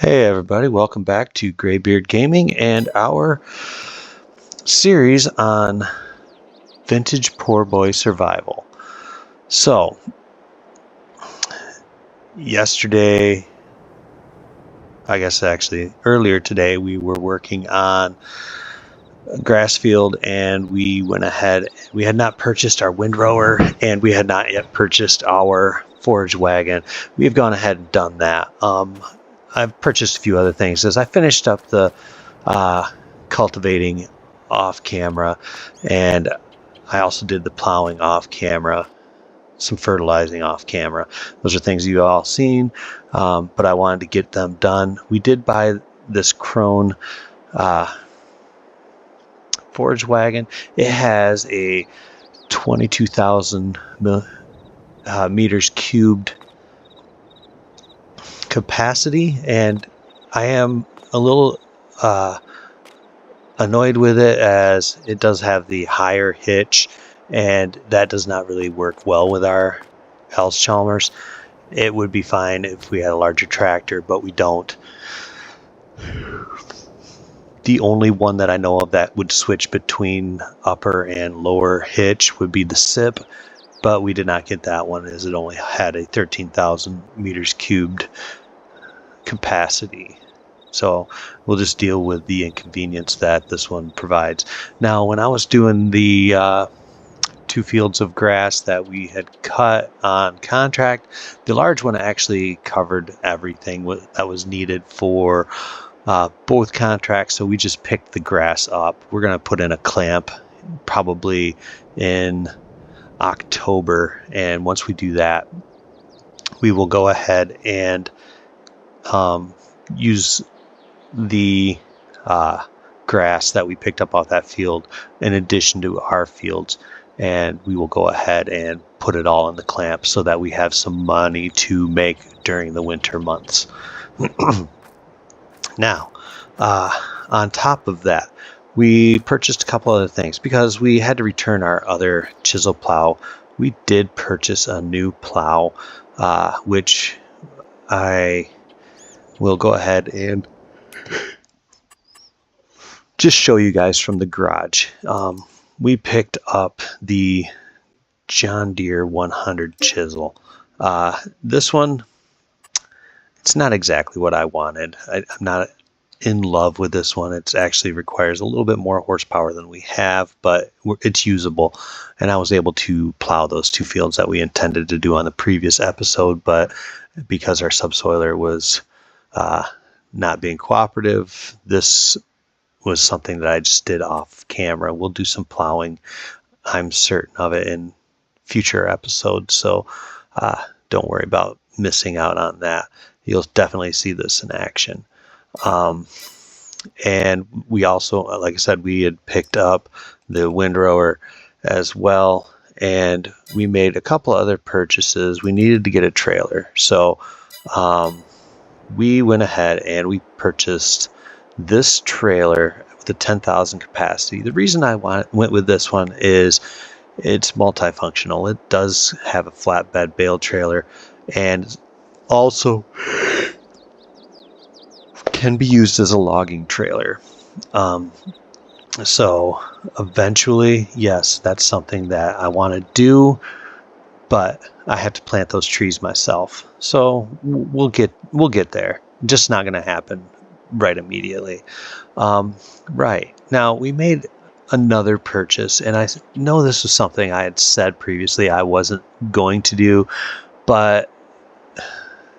Hey everybody, welcome back to Graybeard Gaming and our series on vintage poor boy survival. So, yesterday, I guess actually earlier today, we were working on a grass field and we went ahead. We had not purchased our windrower and we had not yet purchased our forage wagon. We have gone ahead and done that. I've purchased a few other things as I finished up the cultivating off camera, and I also did the plowing off camera, some fertilizing off camera. Those are things you all seen, but I wanted to get them done. We did buy this Krone forage wagon. It has a 22,000 meters cubed capacity, and I am a little annoyed with it as it does have the higher hitch, and that does not really work well with our Chalmers. It would be fine if we had a larger tractor, but we don't. The only one that I know of that would switch between upper and lower hitch would be the SIP, but we did not get that one as it only had a 13,000 meters cubed capacity. So we'll just deal with the inconvenience that this one provides. Now, when I was doing the 2 fields of grass that we had cut on contract, the large one actually covered everything that was needed for both contracts. So we just picked the grass up. We're going to put in a clamp probably in October. And once we do that, we will go ahead and use the grass that we picked up off that field in addition to our fields, and we will go ahead and put it all in the clamp so that we have some money to make during the winter months. Now, on top of that, we purchased a couple other things because we had to return our other chisel plow. We did purchase a new plow, which I will go ahead and just show you guys from the garage. We picked up the John Deere 100 chisel. This one, it's not exactly what I wanted. I'm not in love with this one. It actually requires a little bit more horsepower than we have, but it's usable. And I was able to plow those 2 fields that we intended to do on the previous episode, but because our subsoiler was not being cooperative, this was something that I just did off camera. We'll do some plowing, I'm certain of it, in future episodes, so don't worry about missing out on that. You'll definitely see this in action. And we also, like I said, we had picked up the windrower as well, and we made a couple other purchases. We needed to get a trailer, so we went ahead and we purchased this trailer with the 10,000 capacity. The reason I went with this one is it's multifunctional. It does have a flatbed bale trailer and also can be used as a logging trailer. So eventually, yes, that's something that I want to do, but I have to plant those trees myself. So we'll get there. Just not going to happen right immediately. Right now, we made another purchase, and I know this was something I had said previously I wasn't going to do, but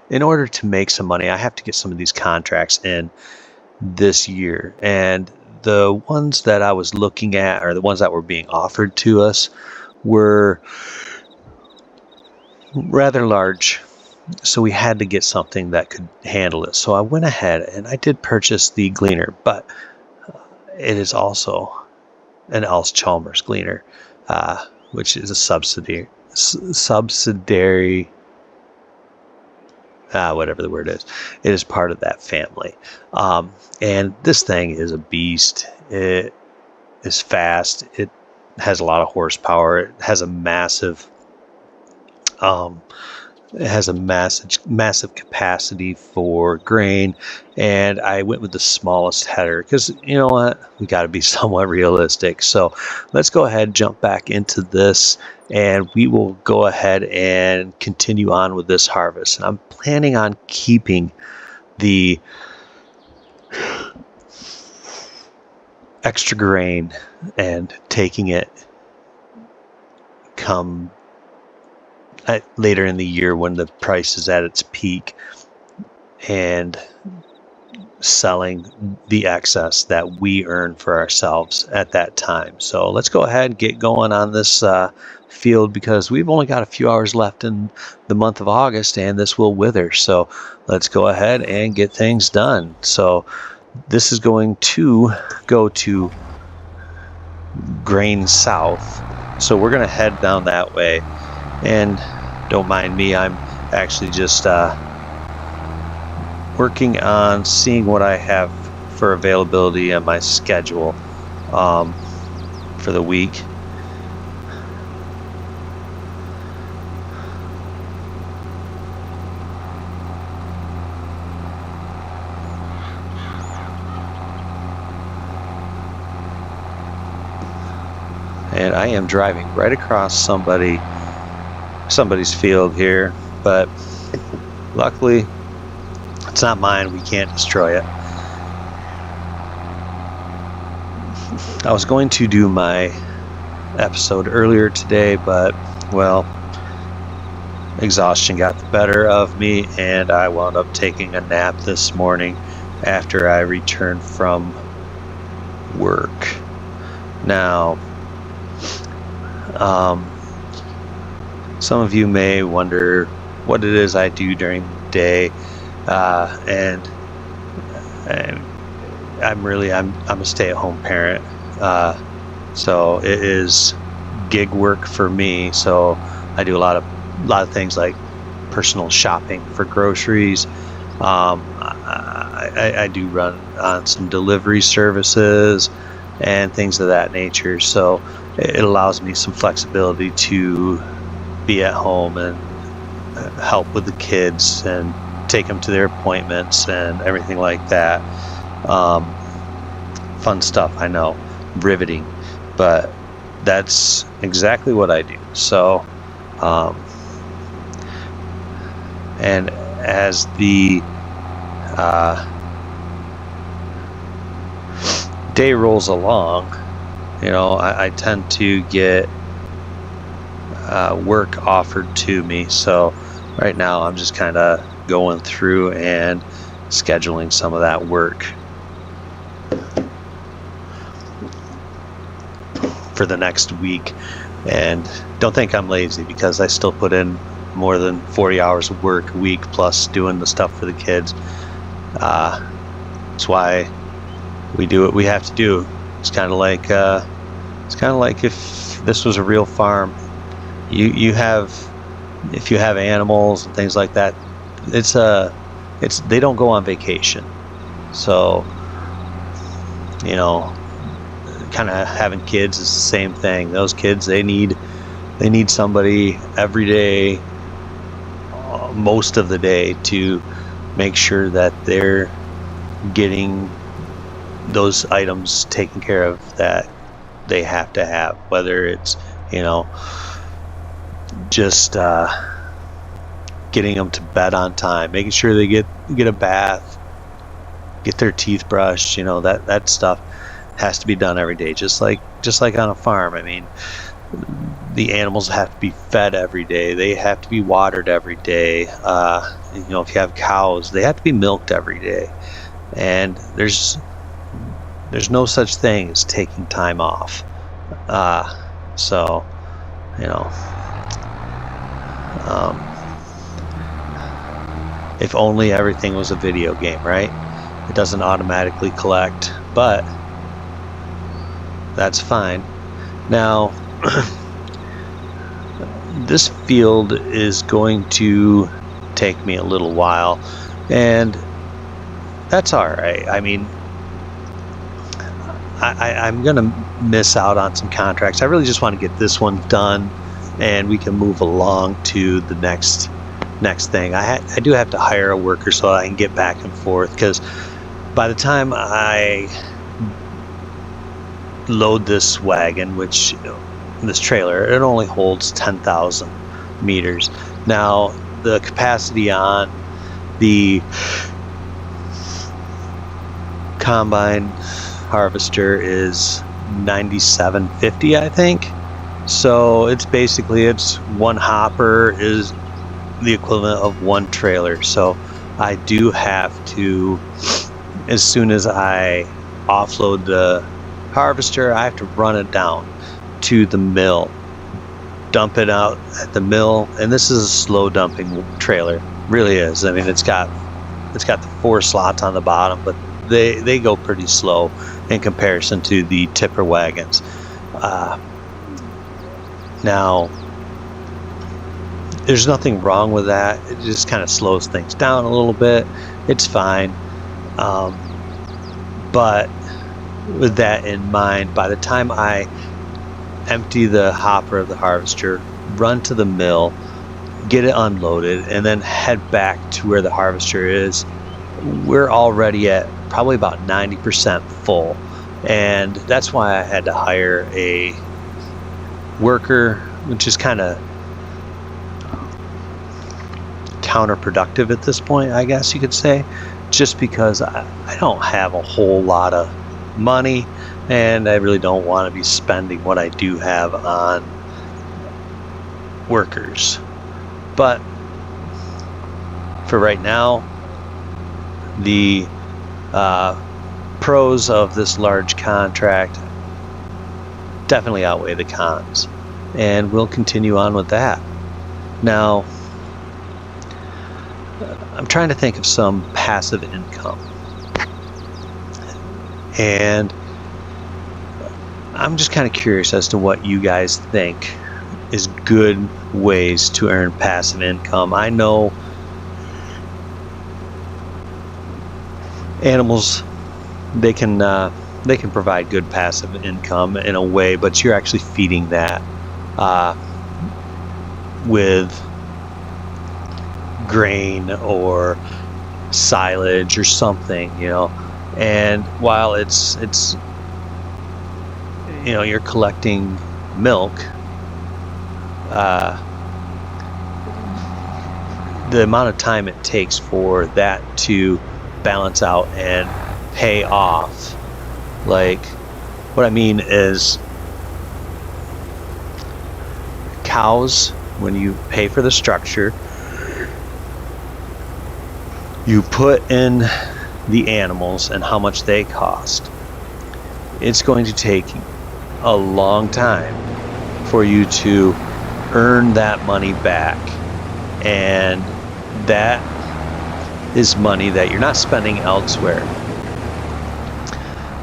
in order to make some money, I have to get some of these contracts in this year. And the ones that I was looking at, or the ones that were being offered to us, were rather large. So we had to get something that could handle it. So I went ahead and I did purchase the gleaner, but it is also an Chalmers gleaner, which is a subsidiary, whatever the word is. It is part of that family. And this thing is a beast. It is fast. It has a lot of horsepower. It has a massive It has a massive capacity for grain, and I went with the smallest header because you know what, we got to be somewhat realistic. So let's go ahead and jump back into this, and we will go ahead and continue on with this harvest. And I'm planning on keeping the extra grain and taking it come later in the year when the price is at its peak, and selling the excess that we earn for ourselves at that time. So let's go ahead and get going on this field, because we've only got a few hours left in the month of August and this will wither. So let's go ahead and get things done. So this is going to go to grain south, so we're going to head down that way. And don't mind me, I'm actually just working on seeing what I have for availability on my schedule for the week. And I am driving right across somebody's field here, but luckily it's not mine. We can't destroy it. I was going to do my episode earlier today, but well, exhaustion got the better of me, and I wound up taking a nap this morning after I returned from work. Now, some of you may wonder what it is I do during the day, and I'm a stay-at-home parent, so it is gig work for me. So I do a lot of things like personal shopping for groceries. I do run on some delivery services and things of that nature. So it allows me some flexibility to be at home and help with the kids and take them to their appointments and everything like that. Fun stuff, I know, riveting, but that's exactly what I do. So, and as the day rolls along, you know, I tend to get work offered to me. So right now I'm just kind of going through and scheduling some of that work for the next week. And don't think I'm lazy, because I still put in more than 40 hours of work a week, plus doing the stuff for the kids. That's why we do what we have to do. It's kind of like if this was a real farm. If you have animals and things like that, they don't go on vacation. So, you know, kind of having kids is the same thing. Those kids, they need somebody every day, most of the day, to make sure that they're getting those items taken care of that they have to have, whether it's, you know, just getting them to bed on time, making sure they get a bath, get their teeth brushed. You know, that stuff has to be done every day, just like on a farm. I mean, the animals have to be fed every day. They have to be watered every day. You know, if you have cows, they have to be milked every day. And there's no such thing as taking time off. So, you know, if only everything was a video game, right? It doesn't automatically collect, but that's fine. Now, this field is going to take me a little while, and that's all right. I mean, I'm going to miss out on some contracts. I really just want to get this one done, and we can move along to the next next thing. I do have to hire a worker so I can get back and forth, because by the time I load this wagon, which this trailer, it only holds 10,000 meters. Now the capacity on the combine harvester is 9750, I think. So it's basically, it's one hopper is the equivalent of one trailer. So I do have to, as soon as I offload the harvester, I have to run it down to the mill, dump it out at the mill. And this is a slow dumping trailer, really is. I mean, it's got the 4 slots on the bottom, but they go pretty slow in comparison to the tipper wagons. Now, there's nothing wrong with that. It just kind of slows things down a little bit. It's fine. But with that in mind, by the time I empty the hopper of the harvester, run to the mill, get it unloaded, and then head back to where the harvester is, we're already at probably about 90% full. And that's why I had to hire a worker, which is kind of counterproductive at this point, I guess you could say, just because I don't have a whole lot of money, and I really don't want to be spending what I do have on workers. But for right now, the pros of this large contract definitely outweigh the cons, and we'll continue on with that. Now, I'm trying to think of some passive income, and I'm just kind of curious as to what you guys think is good ways to earn passive income. I know animals, they can provide good passive income in a way, but you're actually feeding that with grain or silage or something, and while it's you're collecting milk, the amount of time it takes for that to balance out and pay off. Like, what I mean is, cows, when you pay for the structure, you put in the animals and how much they cost. It's going to take a long time for you to earn that money back, and that is money that you're not spending elsewhere.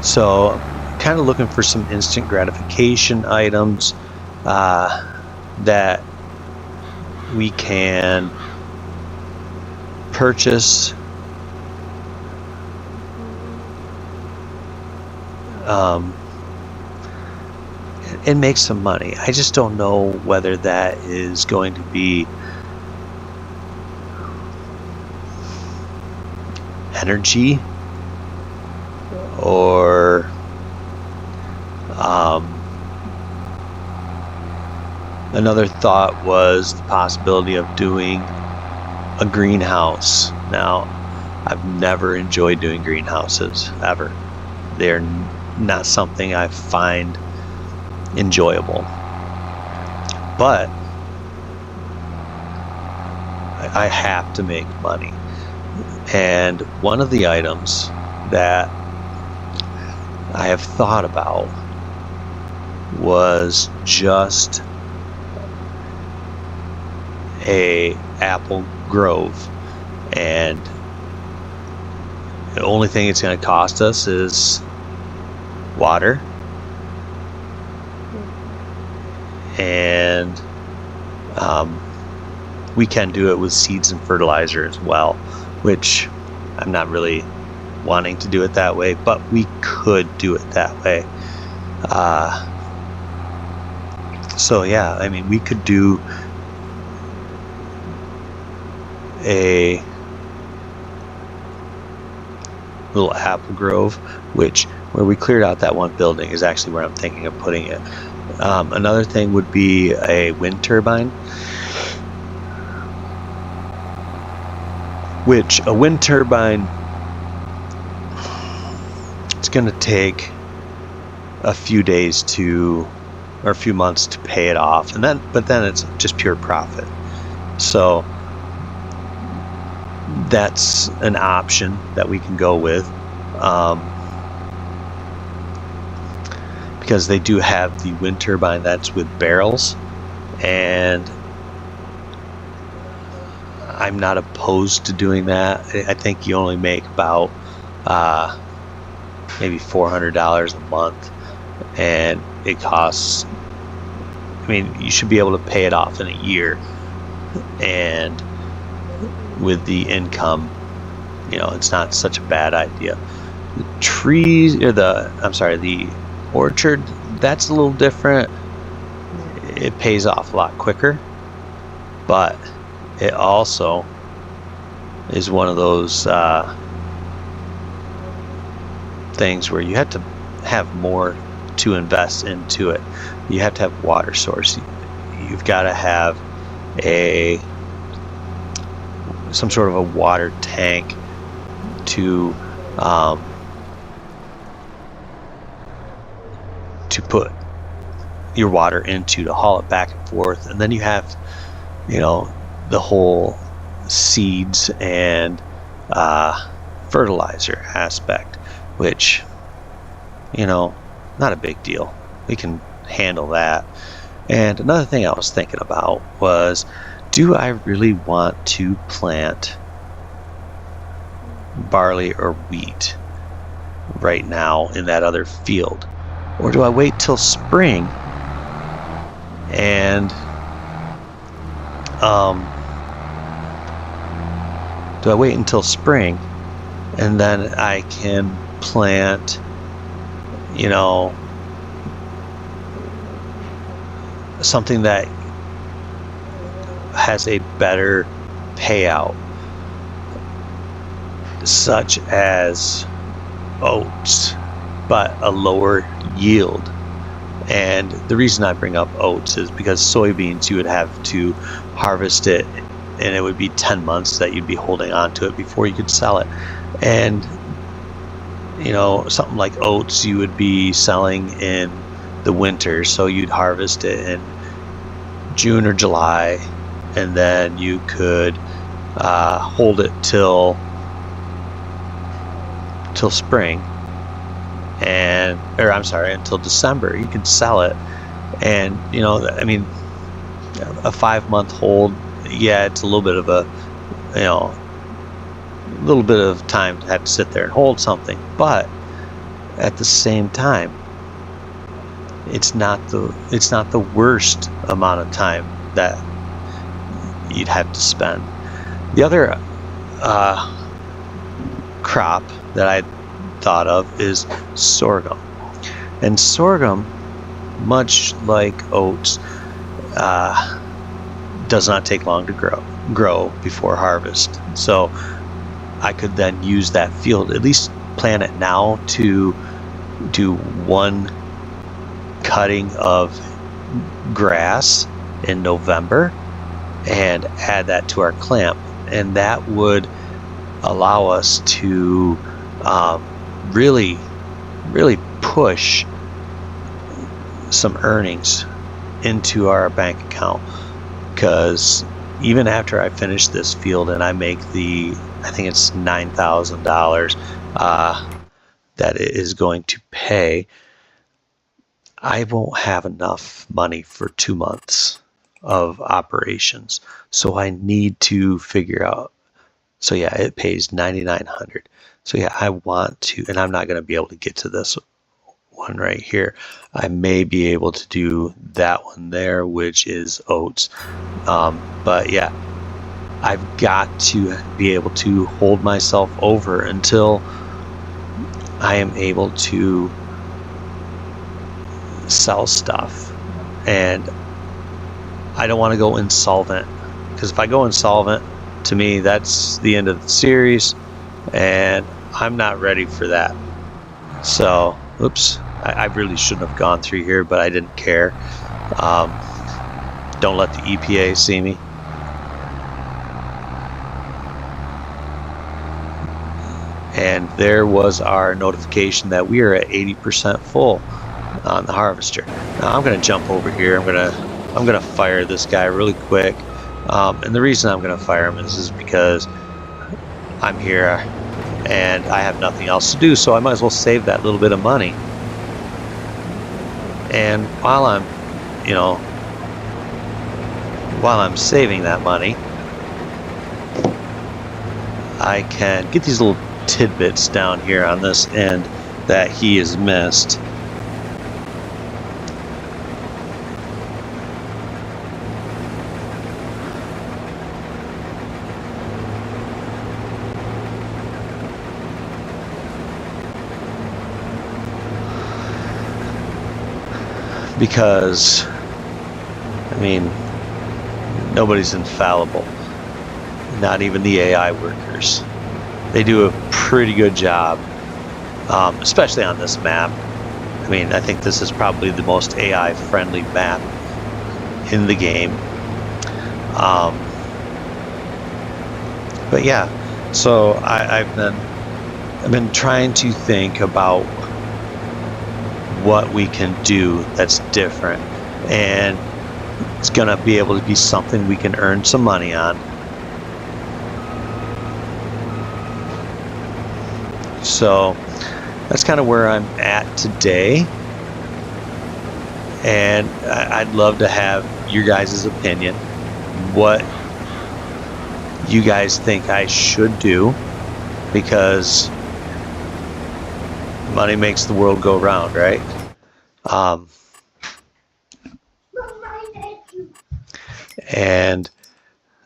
So kind of looking for some instant gratification items that we can purchase and make some money. I just don't know whether that is going to be energy or another thought was the possibility of doing a greenhouse. Now, I've never enjoyed doing greenhouses ever. They're not something I find enjoyable, but I have to make money. And one of the items that I have thought about was just a apple grove, and the only thing it's going to cost us is water and we can do it with seeds and fertilizer as well, which I'm not really wanting to do it that way, but we could do it that way. So yeah, I mean, we could do a little apple grove, which where we cleared out that one building is actually where I'm thinking of putting it. Another thing would be a wind turbine, which a wind turbine, it's going to take a few days or a few months to pay it off, but then it's just pure profit. So that's an option that we can go with, because they do have the wind turbine that's with barrels, and I'm not opposed to doing that. I think you only make about maybe $400 a month, and it costs, I mean, you should be able to pay it off in a year, and with the income, it's not such a bad idea. The trees, or the orchard, that's a little different. It pays off a lot quicker, but it also is one of those things where you have to have more to invest into it. You have to have water source. You've got to have some sort of a water tank to put your water into, to haul it back and forth, and then you have the whole seeds and fertilizer aspect, which not a big deal. We can handle that. And another thing I was thinking about was, do I really want to plant barley or wheat right now in that other field? Or do I wait till spring and and then I can plant something that has a better payout, such as oats, but a lower yield. And the reason I bring up oats is because soybeans, you would have to harvest it, and it would be 10 months that you'd be holding on to it before you could sell it. And something like oats, you would be selling in the winter, so you'd harvest it in June or July, and then you could hold it till spring, until December. You can sell it, and a 5-month hold, yeah, it's a little bit of time to have to sit there and hold something, but at the same time, it's not the worst amount of time that you'd have to spend. The other crop that I thought of is sorghum. And sorghum, much like oats, does not take long to grow before harvest. So I could then use that field, at least plant it now, to do one cutting of grass in November and add that to our clamp, and that would allow us to really push some earnings into our bank account, because even after I finish this field and I make I think it's $9,000 that it is going to pay, I won't have enough money for 2 months of operations. So I need to figure out. So yeah, it pays $9,900. So yeah, I want to, and I'm not going to be able to get to this one right here. I may be able to do that one there, which is oats. But yeah, I've got to be able to hold myself over until I am able to sell stuff. And I don't want to go insolvent, because if I go insolvent, To me, that's the end of the series, and I'm not ready for that. So, oops, I really shouldn't have gone through here, but I didn't care. Don't let the EPA see me. And there was our notification that we are at 80% full on the harvester. Now I'm going to jump over here. I'm going to fire this guy really quick. And the reason I'm going to fire him is because I'm here and I have nothing else to do, so I might as well save that little bit of money. And while I'm saving that money, I can get these little tidbits down here on this end that he has missed. Because, I mean, nobody's infallible, not even the AI workers. They do a pretty good job, especially on this map. I mean, I think this is probably the most AI-friendly map in the game. But yeah, so I've been trying to think about what we can do that's different, and it's gonna be able to be something we can earn some money on. So that's kind of where I'm at today, and I'd love to have your guys' opinion, what you guys think I should do, because money makes the world go round, right? And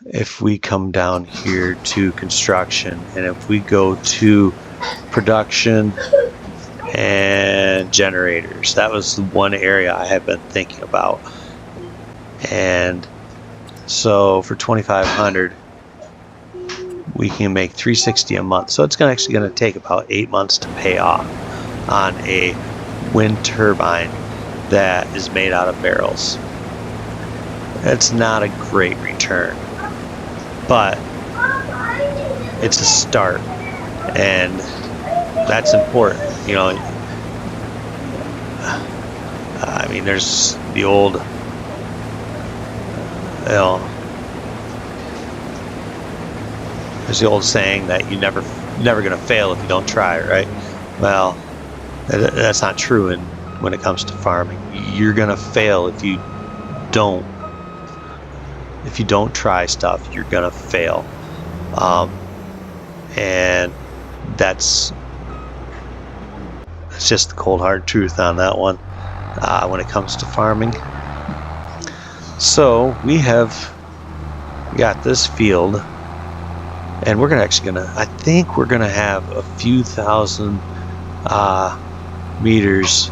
if we come down here to construction, and if we go to production and generators, that was the one area I have been thinking about. And so for 2,500, we can make 360 a month. So it's actually going to take about 8 months to pay off on a wind turbine that is made out of barrels. It's not a great return, but it's a start, and that's important. You know, I mean, there's the old, there's the old saying that you're never going to fail if you don't try, right? Well, that's not true when it comes to farming. You're going to fail if you don't try stuff. You're going to fail. And that's just the cold hard truth on that one when it comes to farming. So we got this field, and we're I think we're gonna have a few thousand meters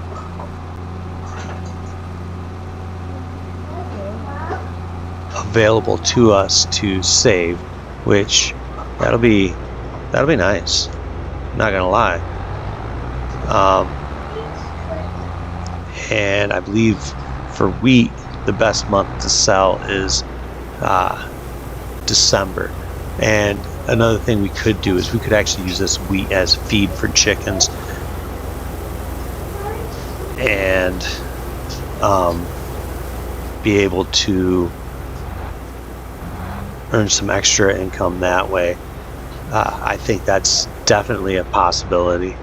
available to us to save, which that'll be nice, not gonna lie. And I believe for wheat, the best month to sell is December. And another thing we could do is we could actually use this wheat as feed for chickens, and be able to earn some extra income that way. I think that's definitely a possibility.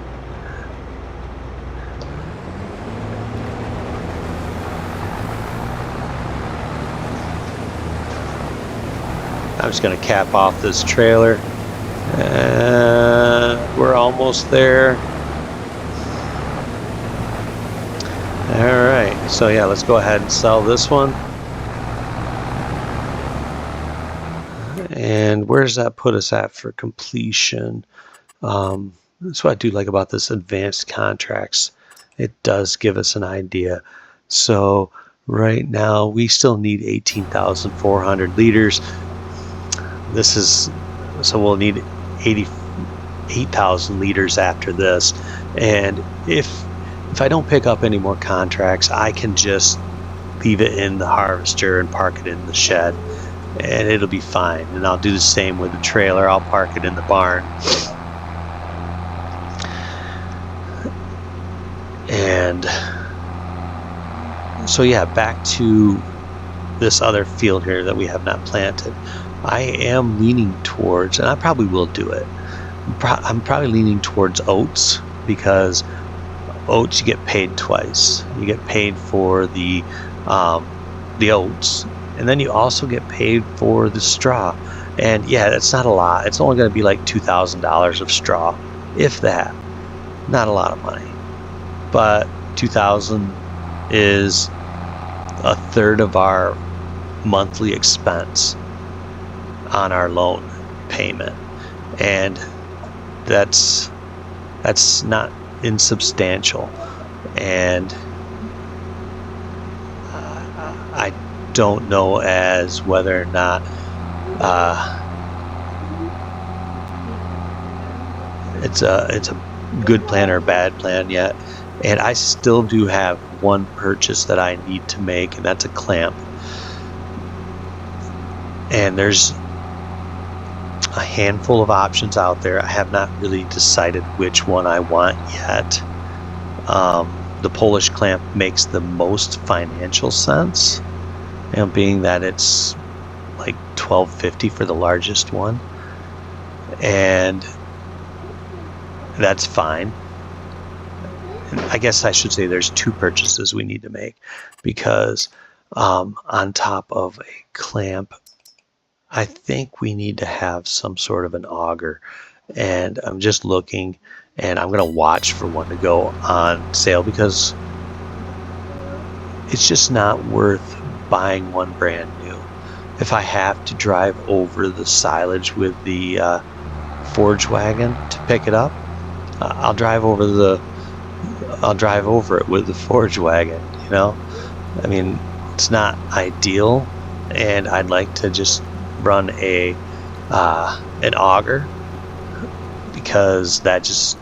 I'm just going to cap off this trailer. We're almost there. Alright, so yeah, let's go ahead and sell this one. And where does that put us at for completion? That's what I do like about this advanced contracts. It does give us an idea. So right now we still need 18,400 liters. this is, so we'll need 8,000 liters after this. And if I don't pick up any more contracts, I can just leave it in the harvester and park it in the shed, and it'll be fine. And I'll do the same with the trailer. I'll park it in the barn. And so yeah, back to this other field here that we have not planted. I am leaning towards, and I probably will do it, I'm probably leaning towards oats, because oats you get paid twice. You get paid for the oats, and then you also get paid for the straw. And yeah, that's not a lot. It's only going to be like $2,000 of straw, if that. Not a lot of money, but $2,000 is a third of our monthly expense on our loan payment, and that's not insubstantial. And I don't know as whether or not it's a good plan or a bad plan yet. And I still do have one purchase that I need to make, and that's a clamp. And there's a handful of options out there. I have not really decided which one I want yet. The Polish clamp makes the most financial sense, being that it's like $12.50 for the largest one, and that's fine. I guess I should say there's two purchases we need to make, because on top of a clamp, I think we need to have some sort of an auger. And I'm just looking, and I'm going to watch for one to go on sale, because it's just not worth buying one brand new. If I have to drive over the silage with the forge wagon to pick it up, I'll drive over it with the forge wagon. I mean, it's not ideal, and I'd like to just run an auger, because that just,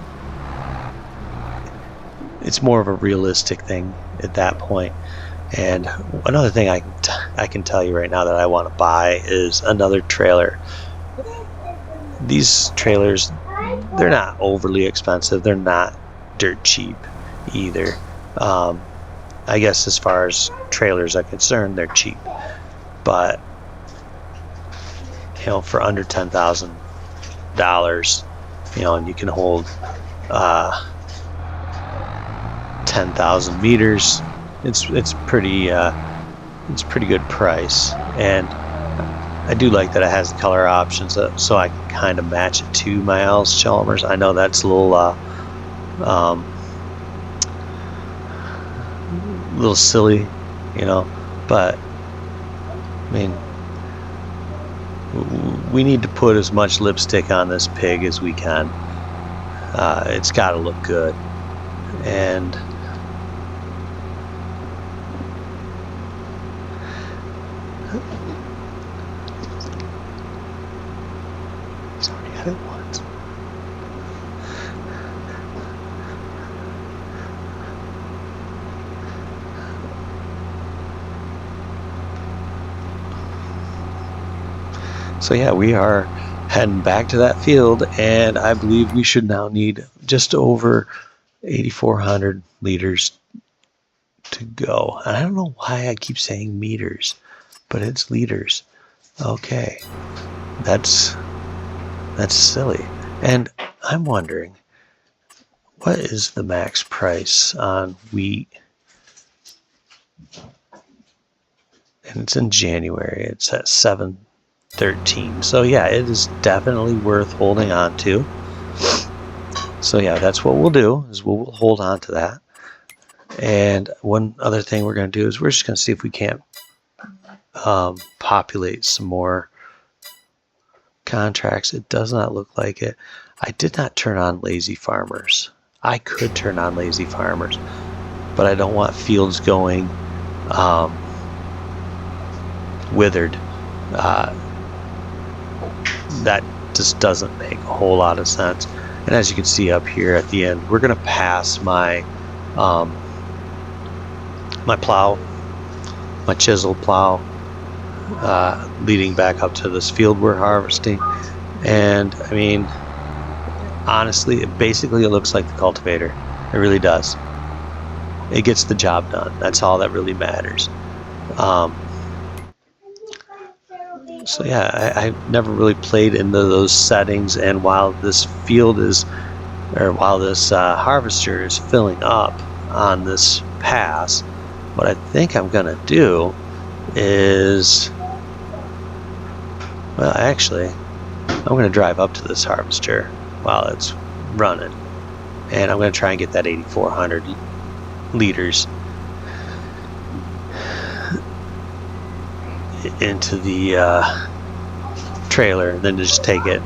it's more of a realistic thing at that point. And another thing I can tell you right now that I want to buy is another trailer. These trailers, they're not overly expensive. They're not dirt cheap either. I guess as far as trailers are concerned, they're cheap. But for under $10,000, and you can hold 10,000 meters. It's pretty good price, and I do like that it has the color options, so I can kind of match it to my Chalmers. I know that's a little silly, but I mean, we need to put as much lipstick on this pig as we can. It's got to look good. And he's already had it once. So yeah, we are heading back to that field, and I believe we should now need just over 8,400 liters to go. And I don't know why I keep saying meters, but it's liters. Okay, that's silly. And I'm wondering, what is the max price on wheat? And it's in January. It's at $7.13. So yeah, it is definitely worth holding on to. So yeah, that's what we'll do, is we'll hold on to that. And one other thing we're going to do is we're just going to see if we can't populate some more contracts. It does not look like it. I did not turn on lazy farmers. I could turn on lazy farmers, but I don't want fields going withered. that just doesn't make a whole lot of sense. And as you can see up here at the end, we're going to pass my my plow, my chisel plow, leading back up to this field we're harvesting. And I mean, honestly, it looks like the cultivator. It really does. It gets the job done. That's all that really matters. So yeah, I've never really played into those settings, and while this harvester is filling up on this pass, what I think I'm gonna do is, well, actually, I'm gonna drive up to this harvester while it's running, and I'm gonna try and get that 8,400 liters into the trailer, and then just take it,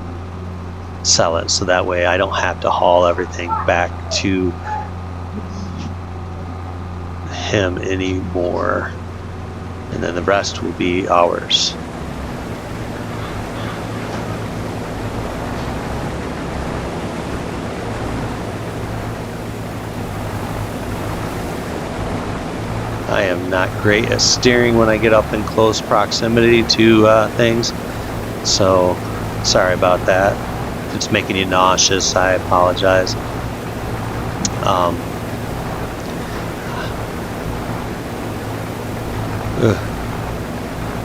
sell it, so that way I don't have to haul everything back to him anymore, and then the rest will be ours. I am not great at steering when I get up in close proximity to things, so sorry about that. If it's making you nauseous, I apologize. Am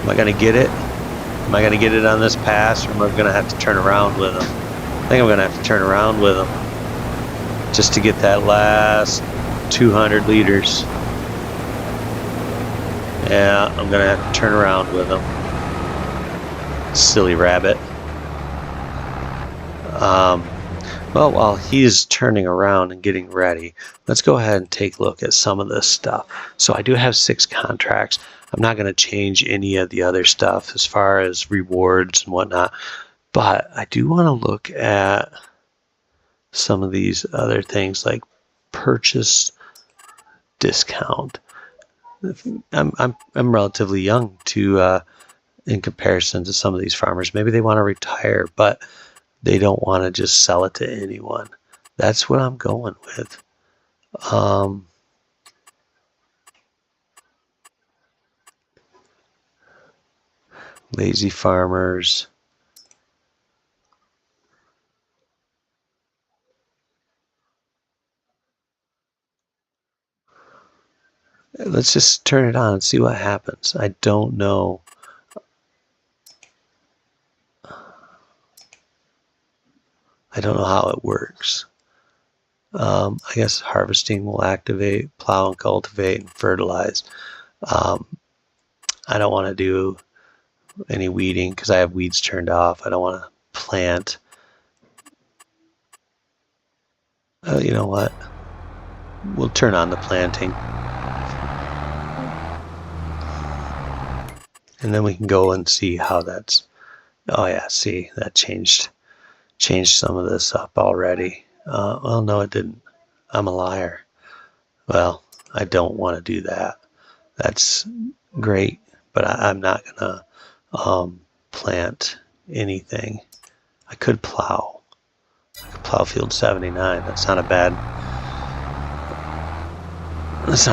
I gonna get it? Am I gonna get it on this pass, or am I gonna have to turn around with him? I think I'm gonna have to turn around with him just to get that last 200 liters. Yeah, I'm gonna have to turn around with him. Silly rabbit. Well, while he's turning around and getting ready, let's go ahead and take a look at some of this stuff. So I do have 6 contracts. I'm not gonna change any of the other stuff as far as rewards and whatnot, but I do want to look at some of these other things like purchase discount. I'm relatively young to in comparison to some of these farmers. Maybe they want to retire, but they don't want to just sell it to anyone. That's what I'm going with. Lazy farmers. Let's just turn it on and see what happens. I don't know. I don't know how it works. I guess harvesting will activate, plow and cultivate, and fertilize. I don't want to do any weeding because I have weeds turned off. I don't want to plant. You know what? We'll turn on the planting. And then we can go and see how that's, oh yeah, see, that changed some of this up already. Well, no, it didn't. I'm a liar. Well, I don't want to do that. That's great, but I'm not gonna plant anything. I could plow. I could plow field 79. That's not a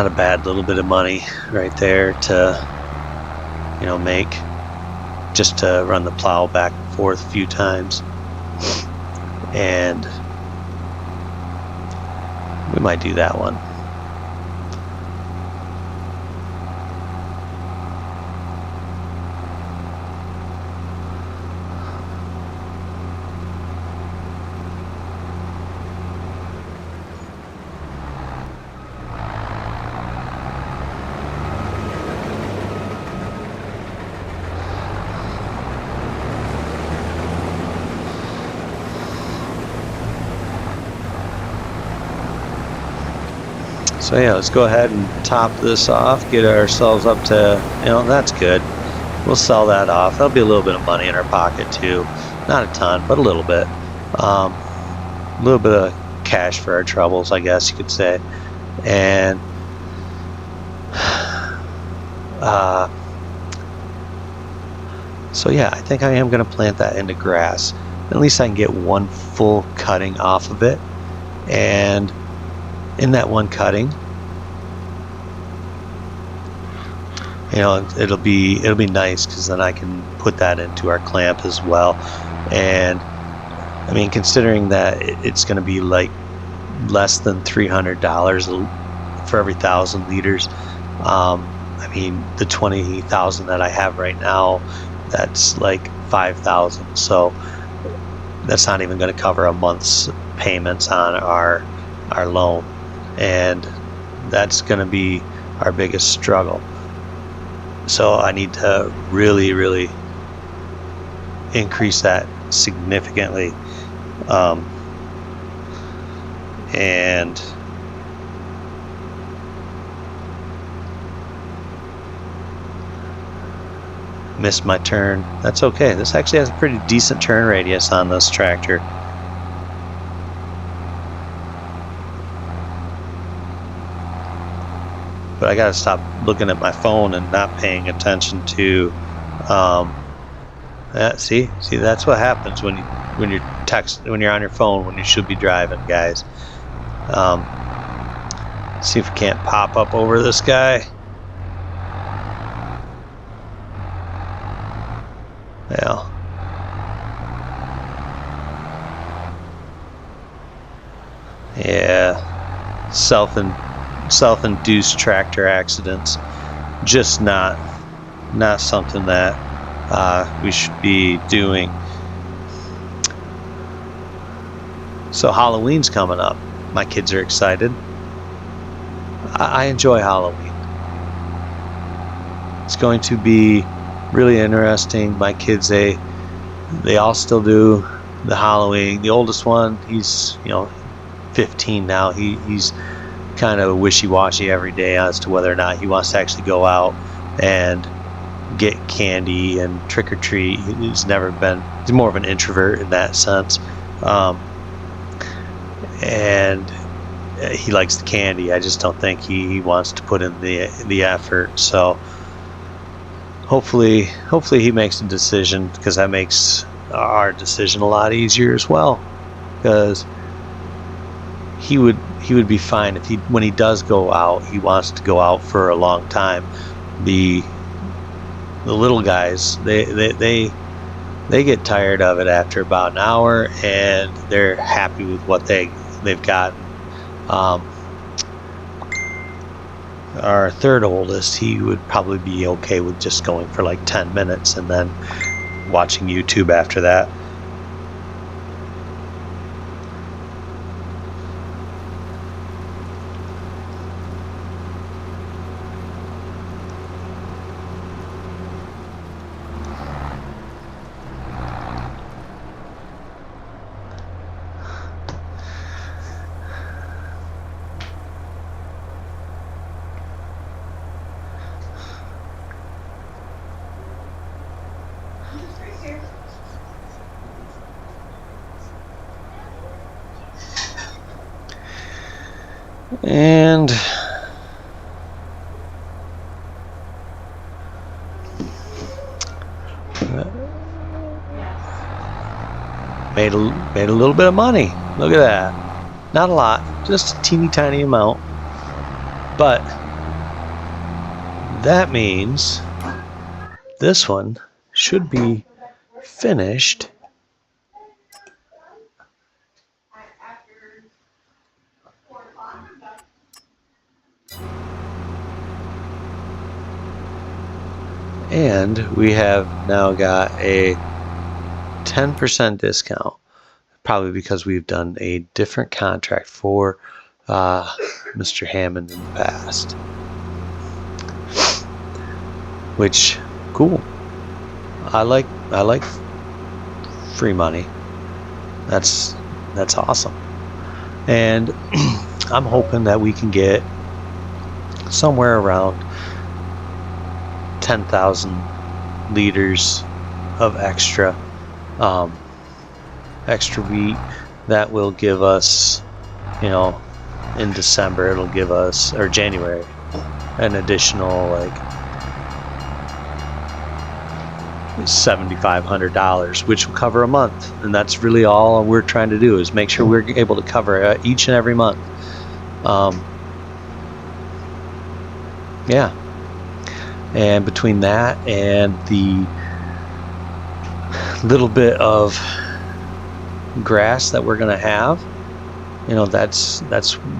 bad little bit of money right there to, you know, make just to run the plow back and forth a few times. And we might do that one. So yeah, let's go ahead and top this off, get ourselves up to, you know, that's good. We'll sell that off. That'll be a little bit of money in our pocket too. Not a ton, but a little bit. A little bit of cash for our troubles, I guess you could say. And So yeah, I think I am going to plant that into grass. At least I can get one full cutting off of it. And in that one cutting, you know, it'll be nice because then I can put that into our clamp as well. And I mean, considering that it's going to be like less than $300 for every 1,000 liters. I mean, the 20,000 that I have right now, that's like 5,000. So that's not even going to cover a month's payments on our loan, and that's going to be our biggest struggle. So I need to really increase that significantly, and missed my turn. That's okay. This actually has a pretty decent turn radius on this tractor. But I gotta stop looking at my phone and not paying attention to see that's what happens when you're on your phone when you should be driving, guys. See if we can't pop up over this guy. Yeah, self-induced tractor accidents, just not something that we should be doing. So Halloween's coming up. My kids are excited. I enjoy Halloween. It's going to be really interesting. My kids, they all still do the Halloween. The oldest one, he's 15 now. He's kind of wishy-washy every day as to whether or not he wants to actually go out and get candy and trick or treat. He's more of an introvert in that sense, and he likes the candy. I just don't think he wants to put in the effort. So hopefully he makes a decision, because that makes our decision a lot easier as well, because he would be fine if when he does go out, he wants to go out for a long time. The little guys, they get tired of it after about an hour, and they're happy with what they've gotten. Our third oldest, he would probably be okay with just going for like 10 minutes and then watching YouTube after that. And made a little bit of money. Look at that. Not a lot, just a teeny tiny amount. But that means this one should be finished and we have now got a 10% discount, probably because we've done a different contract for Mr. Hammond in the past, which cool. I like free money. That's awesome. And I'm hoping that we can get somewhere around 10,000 liters of extra wheat. That will give us, in December, it'll give us, or January, an additional like $7,500, which will cover a month, and that's really all we're trying to do, is make sure we're able to cover each and every month. Yeah, and between that and the little bit of grass that we're gonna have, you know, that's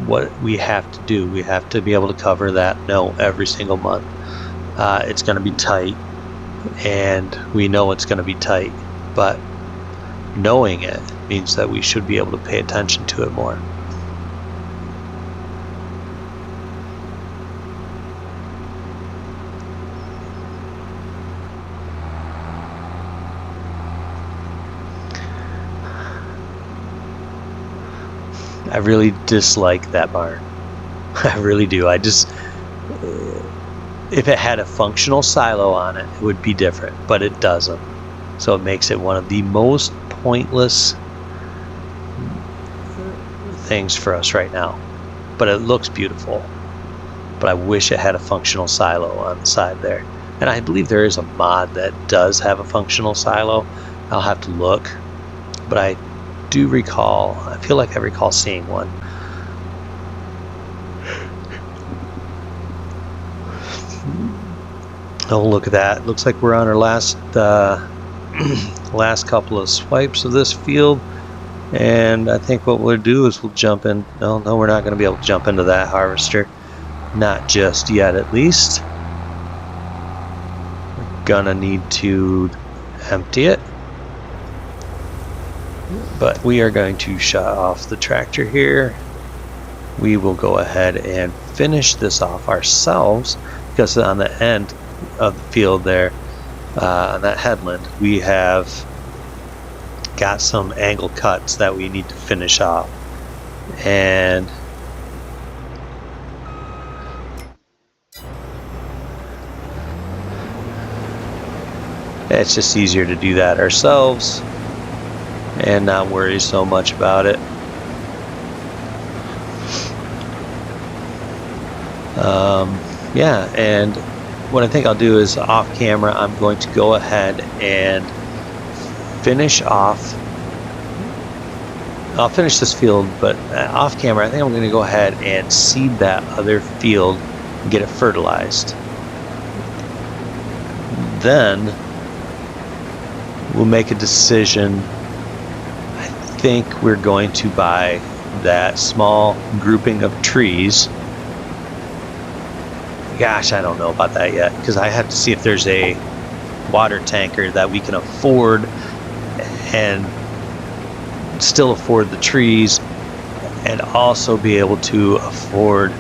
what we have to do. We have to be able to cover that every single month. It's gonna be tight, and we know it's gonna be tight, but knowing it means that we should be able to pay attention to it more. I really dislike that barn. I really do. I just, if it had a functional silo on it, it would be different, but it doesn't. So it makes it one of the most pointless things for us right now. But it looks beautiful. But I wish it had a functional silo on the side there. And I believe there is a mod that does have a functional silo. I'll have to look. But I do recall, I feel like I recall seeing one. Oh, look at that. Looks like we're on our last last couple of swipes of this field, and I think what we'll do is we'll jump in. No, we're not going to be able to jump into that harvester, not just yet at least. We're gonna need to empty it, but we are going to shut off the tractor here. We will go ahead and finish this off ourselves, because on the end of the field there, on that headland, we have got some angle cuts that we need to finish off, and it's just easier to do that ourselves and not worry so much about it. Yeah, and what I think I'll do is, off camera, I'm going to go ahead and finish off. I'll finish this field, but off camera, I think I'm going to go ahead and seed that other field and get it fertilized. Then we'll make a decision. I think we're going to buy that small grouping of trees. Gosh, I don't know about that yet, because I have to see if there's a water tanker that we can afford and still afford the trees, and also be able to afford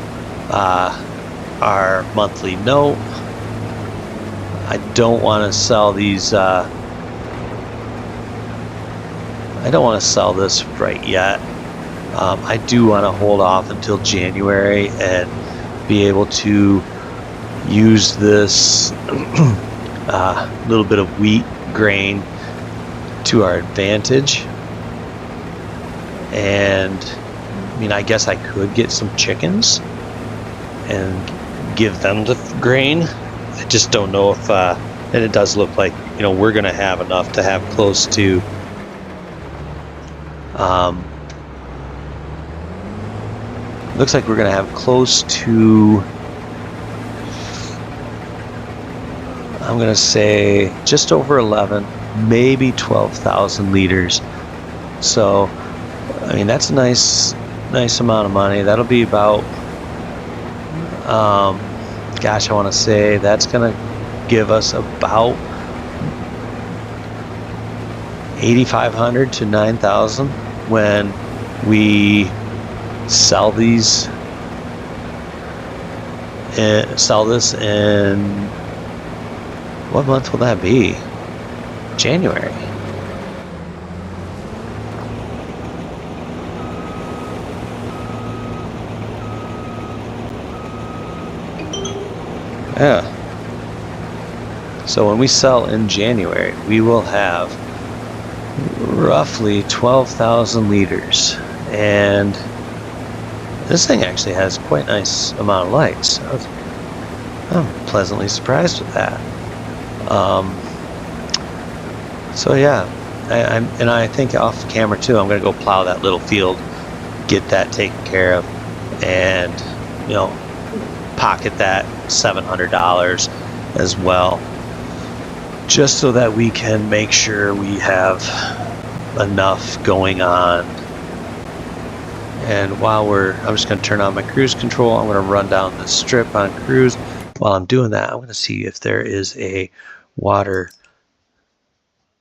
our monthly note. I don't want to sell these. I don't want to sell this right yet. I do want to hold off until January and be able to use this little bit of wheat grain to our advantage. And I mean, I guess I could get some chickens and give them the grain. I just don't know if and it does look like, you know, we're gonna have enough to have close to looks like we're gonna have close to, I'm gonna say just over 11, maybe 12,000 liters. So, I mean, that's a nice amount of money. That'll be about, gosh, I want to say that's gonna give us about 8,500 to 9,000 when we sell these. Sell this in, what month will that be? January. Yeah. So when we sell in January, we will have roughly 12,000 liters, and this thing actually has quite a nice amount of lights. I'm pleasantly surprised with that. So yeah, I think off camera too, I'm gonna go plow that little field, get that taken care of, and you know, pocket that $700 as well, just so that we can make sure we have enough going on. And while I'm just going to turn on my cruise control. I'm going to run down the strip on cruise. While I'm doing that, I'm going to see if there is a water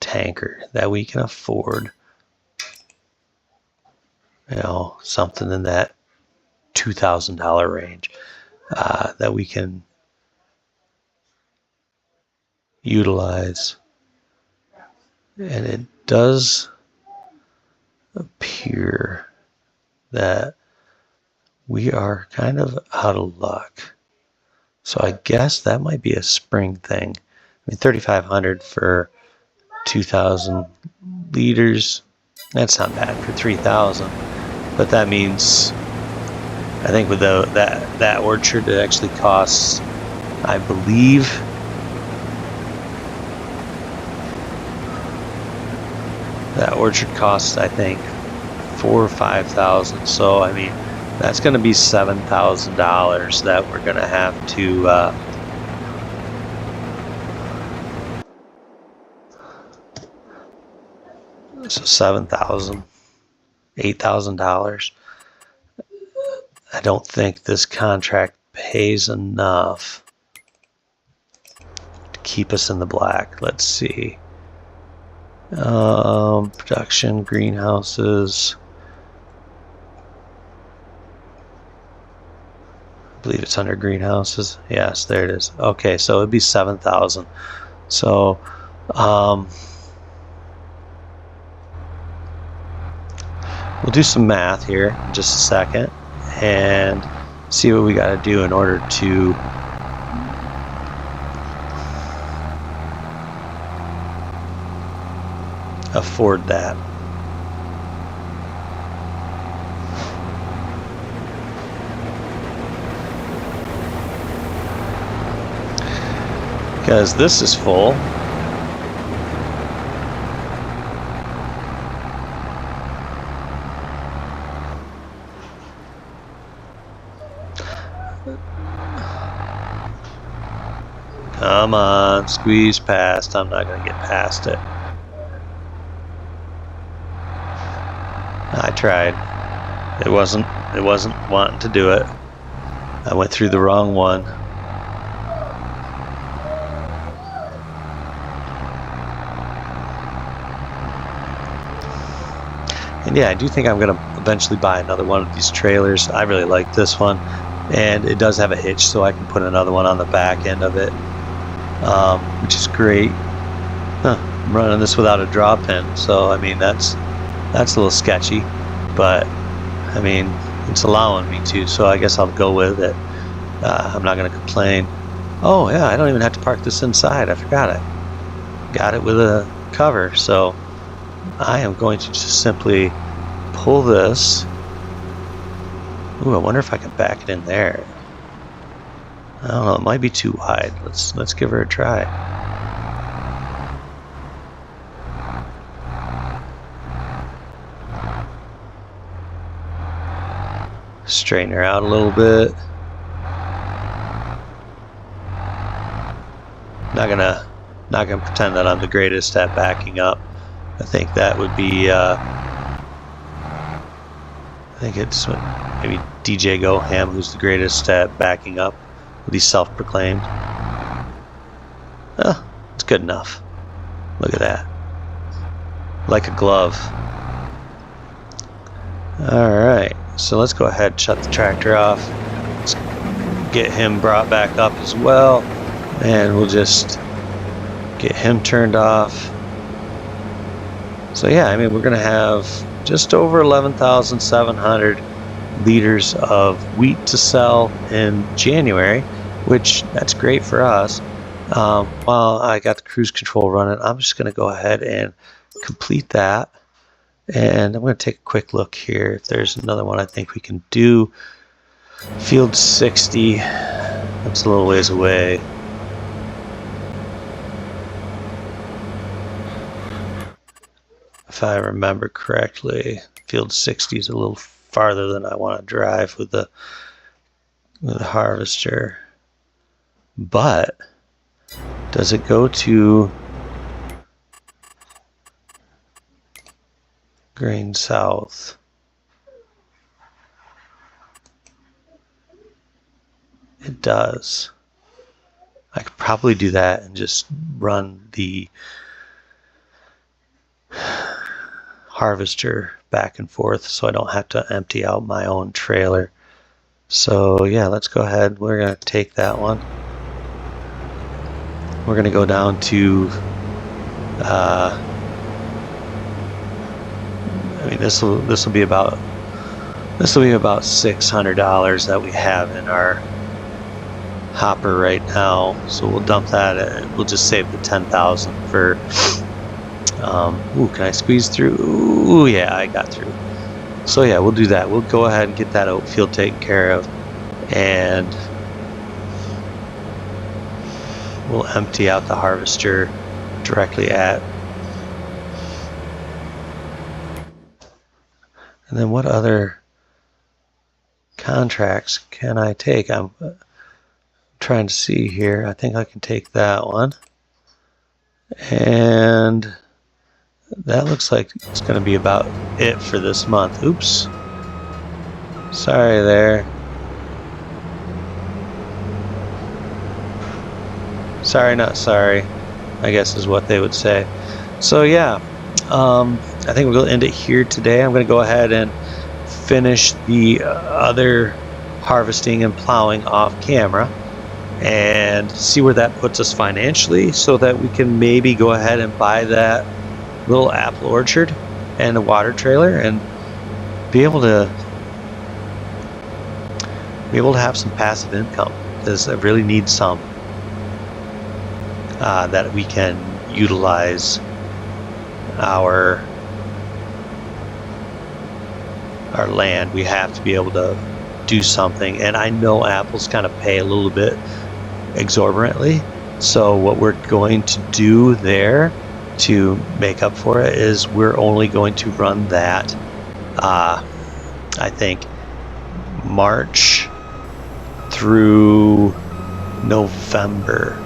tanker that we can afford. You know, something in that $2,000 range that we can utilize. And it does appear that we are kind of out of luck. So I guess that might be a spring thing. I mean, 3,500 for 2,000 liters. That's not bad for 3,000. But that means, I think with that orchard, it actually costs, I believe, that orchard costs, I think, 4,000 or 5,000. So I mean, that's going to be $7,000 that we're going to have to so $7,000, $8,000. I don't think this contract pays enough to keep us in the black. Let's see. Production, greenhouses. I believe it's under greenhouses. Yes, there it is. Okay, so it'd be 7,000. So we'll do some math here in just a second and see what we got to do in order to afford that. Because this is full. Come on, squeeze past. I'm not going to get past it. I tried. It wasn't wanting to do it. I went through the wrong one. And yeah, I do think I'm going to eventually buy another one of these trailers. I really like this one. And it does have a hitch, so I can put another one on the back end of it, which is great. I'm running this without a draw pin, so I mean that's a little sketchy, but I mean it's allowing me to, so I guess I'll go with it. I'm not going to complain. Oh yeah, I don't even have to park this inside. I forgot it. Got it with a cover, so I am going to just simply pull this. Ooh, I wonder if I can back it in there. I don't know, it might be too wide. Let's give her a try. Straighten her out a little bit. Not gonna pretend that I'm the greatest at backing up. I think that would be I think it's maybe DJ Goham who's the greatest at backing up, but he's self-proclaimed. Oh, it's good enough. Look at that. Like a glove. Alright, so let's go ahead and shut the tractor off. Let's get him brought back up as well, and we'll just get him turned off. So yeah, I mean, we're gonna have just over 11,700 liters of wheat to sell in January, which that's great for us. While I got the cruise control running, I'm just gonna go ahead and complete that. And I'm gonna take a quick look here if there's another one I think we can do. Field 60, that's a little ways away. if I remember correctly. Field 60 is a little farther than I want to drive with the harvester. But does it go to grain south? It does. I could probably do that and just run the harvester back and forth so I don't have to empty out my own trailer. So yeah, let's go ahead. We're going to take that one. We're going to go down to I mean, this will be about $600 that we have in our hopper right now. So we'll dump that. We'll just save the 10,000 for. Ooh, can I squeeze through? Ooh, yeah, I got through. So yeah, we'll do that. We'll go ahead and get that outfield taken care of, and we'll empty out the harvester directly at. And then what other contracts can I take? I'm trying to see here. I think I can take that one. And that looks like it's going to be about it for this month. Oops. Sorry there. Sorry, not sorry, I guess is what they would say. So yeah, I think we'll end it here today. I'm going to go ahead and finish the other harvesting and plowing off camera and see where that puts us financially, so that we can maybe go ahead and buy that little apple orchard and a water trailer and be able to have some passive income, because I really need some that we can utilize our land. We have to be able to do something, and I know apples kind of pay a little bit exorbitantly, so what we're going to do there to make up for it is we're only going to run that I think March through November.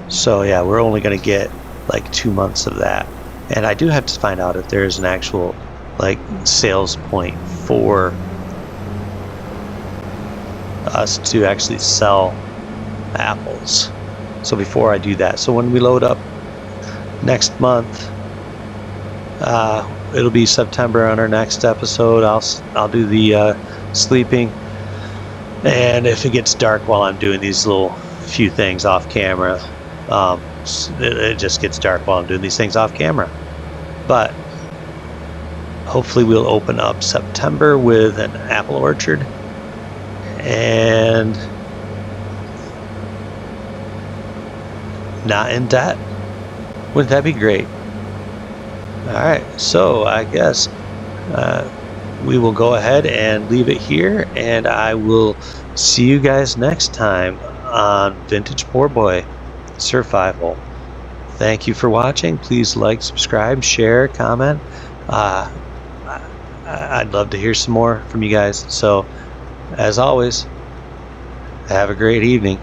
So yeah, we're only going to get like 2 months of that, and I do have to find out if there's an actual like sales point for us to actually sell apples. So before I do that, so when we load up next month, it'll be September on our next episode. I'll do the sleeping, and if it gets dark while I'm doing these little few things off camera, it just gets dark while I'm doing these things off camera. But hopefully we'll open up September with an apple orchard and not in debt. Wouldn't that be great? Alright, so I guess we will go ahead and leave it here, and I will see you guys next time on Vintage Poor Boy Survival. Thank you for watching. Please like, subscribe, share, comment. I'd love to hear some more from you guys. So, as always, have a great evening.